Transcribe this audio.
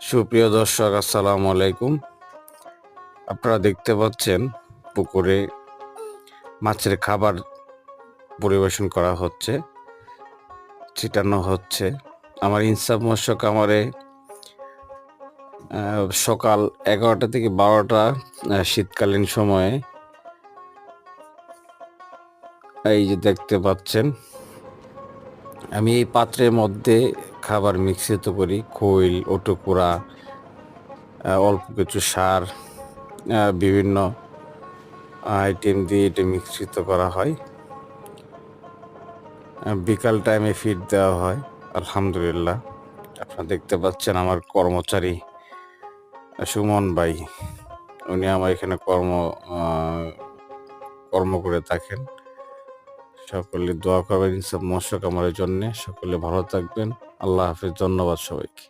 সুপ্রিয় দর্শক, আসসালামু আলাইকুম। আপনারা দেখতে পাচ্ছেন পুকুরে মাছের খাবার পরিবেশন করা হচ্ছে, ছিটানো হচ্ছে। আমার ইনসাফ মৎস্য খামারে সকাল 11টা থেকে 12টা শীতকালীন সময়ে এই যে দেখতে পাচ্ছেন, আমি এই পাত্রের মধ্যে খাবার মিশ্রিত করি। খৈল, ওটুকুরা, অল্প কিছু সার, বিভিন্ন আইটেম দিয়ে এটা মিশ্রিত করা হয়। বিকাল টাইমে ফিড দেওয়া হয়। আলহামদুলিল্লাহ, আপনারা দেখতে পাচ্ছেন আমার কর্মচারী সুমন ভাই, উনি আমার এখানে কর্ম করে থাকেন। সকলে দোয়া করবেন ইনসাফ মৎস্য খামারের জন্যে। সকলে ভালো থাকবেন। আল্লাহ হাফেজ। ধন্যবাদ সবাইকে।